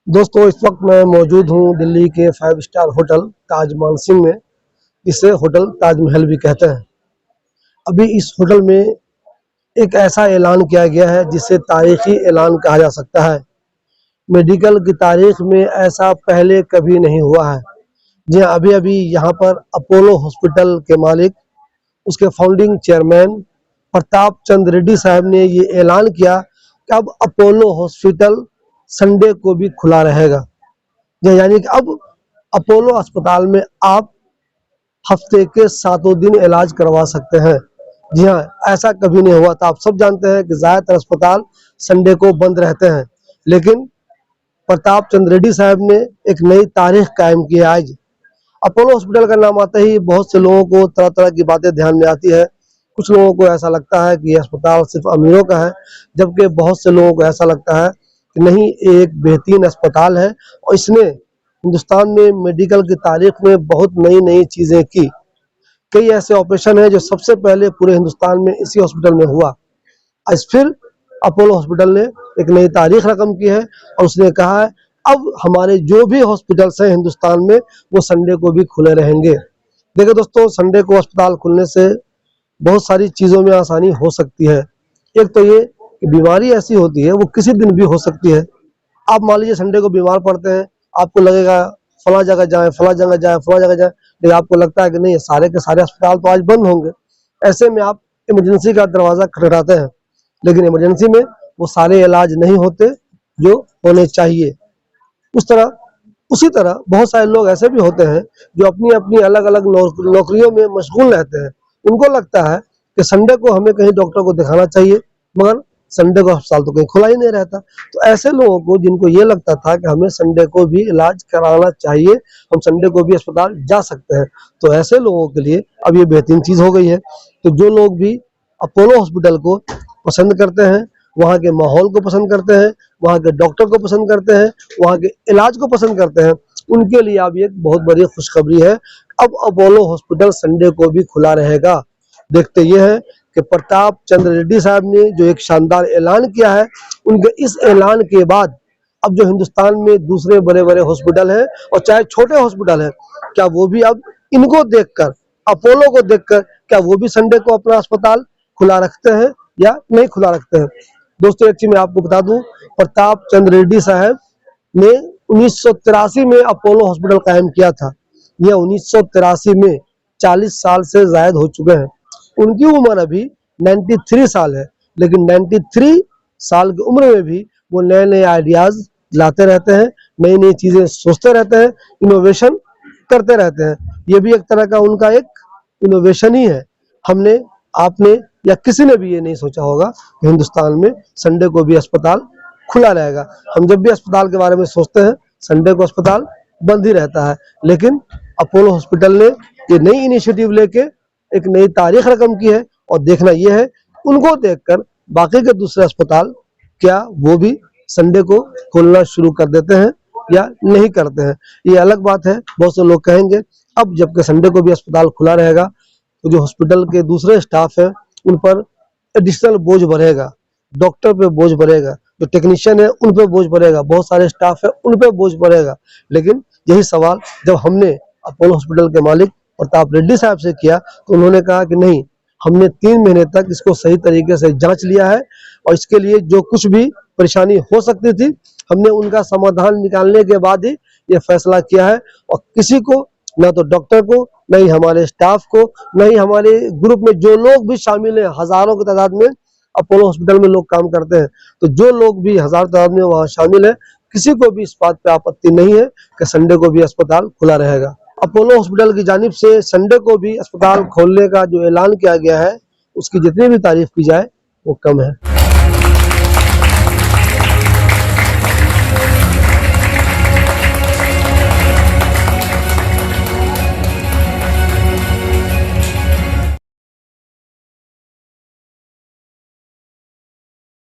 दोस्तों, इस वक्त मैं मौजूद हूँ दिल्ली के 5 स्टार होटल ताज मानसिंह में, इसे होटल ताजमहल भी कहते हैं। अभी इस होटल में एक ऐसा ऐलान किया गया है जिसे तारीखी ऐलान कहा जा सकता है। मेडिकल की तारीख में ऐसा पहले कभी नहीं हुआ है। जी हाँ, अभी-अभी यहाँ पर अपोलो हॉस्पिटल के मालिक, उसके फाउंडिंग चेयरमैन प्रताप चंद्र रेड्डी साहब ने ये ऐलान किया कि अब अपोलो हॉस्पिटल संडे को भी खुला रहेगा। यानी कि अब अपोलो अस्पताल में आप हफ्ते के 7 दिन इलाज करवा सकते हैं। जी हाँ, ऐसा कभी नहीं हुआ था। आप सब जानते हैं कि ज़्यादातर अस्पताल संडे को बंद रहते हैं, लेकिन प्रताप चंद्र रेड्डी साहब ने एक नई तारीख कायम की है आज। अपोलो हॉस्पिटल का नाम आते ही बहुत से लोगों को तरह-तरह की बातें ध्यान में आती है। कुछ लोगों को ऐसा लगता है कि ये अस्पताल सिर्फ अमीरों का है, जबकि बहुत से लोगों को ऐसा लगता है कि नहीं, ये एक बेहतरीन अस्पताल है और इसने हिंदुस्तान में मेडिकल की तारीख में बहुत नई-नई चीज़ें की। कई ऐसे ऑपरेशन हैं जो सबसे पहले पूरे हिंदुस्तान में इसी हॉस्पिटल में हुआ। आज फिर अपोलो हॉस्पिटल ने एक नई तारीख रकम की है और उसने कहा है अब हमारे जो भी हॉस्पिटल्स हैं हिंदुस्तान में वो संडे को भी खुले रहेंगे। देखिए दोस्तों, संडे को अस्पताल खुलने से बहुत सारी चीज़ों में आसानी हो सकती है। एक तो ये कि बीमारी ऐसी होती है वो किसी दिन भी हो सकती है। आप मान लीजिए संडे को बीमार पड़ते हैं, आपको लगेगा फलां जगह जाएँ, फलां जगह जाएँ, फलां जगह जाएँ, लेकिन आपको लगता है कि नहीं, सारे के सारे अस्पताल तो आज बंद होंगे। ऐसे में आप इमरजेंसी का दरवाज़ा खटखटाते हैं, लेकिन इमरजेंसी में वो सारे इलाज नहीं होते जो होने चाहिए। उसी तरह बहुत सारे लोग ऐसे भी होते हैं जो अपनी-अपनी अलग-अलग नौकरियों में मशगूल रहते हैं। उनको लगता है कि संडे को हमें कहीं डॉक्टर को दिखाना चाहिए, मगर संडे को अस्पताल तो कहीं खुला ही नहीं रहता। तो ऐसे लोगों को, जिनको ये लगता था कि हमें संडे को भी इलाज कराना चाहिए, हम संडे को भी अस्पताल जा सकते हैं, तो ऐसे लोगों के लिए अब ये बेहतरीन चीज़ हो गई है। तो जो लोग भी अपोलो हॉस्पिटल को पसंद करते हैं, वहाँ के माहौल को पसंद करते हैं, वहाँ के डॉक्टर को पसंद करते हैं, वहाँ के इलाज को पसंद करते हैं, उनके लिए अब ये एक बहुत बड़ी खुशखबरी है। अब अपोलो हॉस्पिटल संडे को भी खुला रहेगा। देखते ये है कि प्रताप चंद्र रेड्डी साहब ने जो एक शानदार ऐलान किया है, उनके इस ऐलान के बाद अब जो हिंदुस्तान में दूसरे बड़े-बड़े हॉस्पिटल हैं और चाहे छोटे हॉस्पिटल हैं, क्या वो भी अब इनको देखकर, अपोलो को देखकर, क्या वो भी संडे को अपना अस्पताल खुला रखते हैं या नहीं खुला रखते हैं? दोस्तों, एक चीज़ मैं आपको बता दूं, प्रताप चंद्र रेड्डी साहब ने 1983 में अपोलो हॉस्पिटल कायम किया था। यह 1983 में 40 साल से ज़ायद हो चुके हैं। उनकी उम्र अभी 93 साल है, लेकिन 93 साल की उम्र में भी वो नए-नए आइडियाज़ लाते रहते हैं, नई-नई चीज़ें सोचते रहते हैं, इनोवेशन करते रहते हैं। ये भी एक तरह का उनका एक इनोवेशन ही है। हमने, आपने या किसी ने भी ये नहीं सोचा होगा कि हिंदुस्तान में संडे को भी अस्पताल खुला रहेगा। हम जब भी अस्पताल के बारे में सोचते हैं, संडे को अस्पताल बंद ही रहता है, लेकिन अपोलो हॉस्पिटल ने ये नई इनिशिएटिव लेके एक नई तारीख रकम की है और देखना ये है, उनको देखकर बाकी के दूसरे अस्पताल क्या वो भी संडे को खोलना शुरू कर देते हैं या नहीं करते हैं। ये अलग बात है। बहुत से लोग कहेंगे अब जबकि संडे को भी अस्पताल खुला रहेगा तो जो हॉस्पिटल के दूसरे स्टाफ हैं उन पर एडिशनल बोझ बढ़ेगा, डॉक्टर पे बोझ बढ़ेगा, जो टेक्नीशियन है उन पे बोझ बढ़ेगा, बहुत सारे स्टाफ है उन पे बोझ बढ़ेगा। लेकिन यही सवाल जब हमने अपोलो हॉस्पिटल के मालिक प्रताप रेड्डी साहब से किया तो उन्होंने कहा कि नहीं, हमने 3 महीने तक इसको सही तरीके से जांच लिया है और इसके लिए जो कुछ भी परेशानी हो सकती थी, हमने उनका समाधान निकालने के बाद ही ये फैसला किया है और किसी को, ना तो डॉक्टर को, न ही हमारे स्टाफ को, न ही हमारे ग्रुप में जो लोग भी शामिल हैं, हज़ारों की तादाद में अपोलो हॉस्पिटल में लोग काम करते हैं, तो जो लोग भी हज़ार तादाद में वहाँ शामिल हैं, किसी को भी इस बात पे आपत्ति नहीं है कि संडे को भी अस्पताल खुला रहेगा। अपोलो हॉस्पिटल की जानिब से संडे को भी अस्पताल खोलने का जो ऐलान किया गया है, उसकी जितनी भी तारीफ की जाए वो कम है।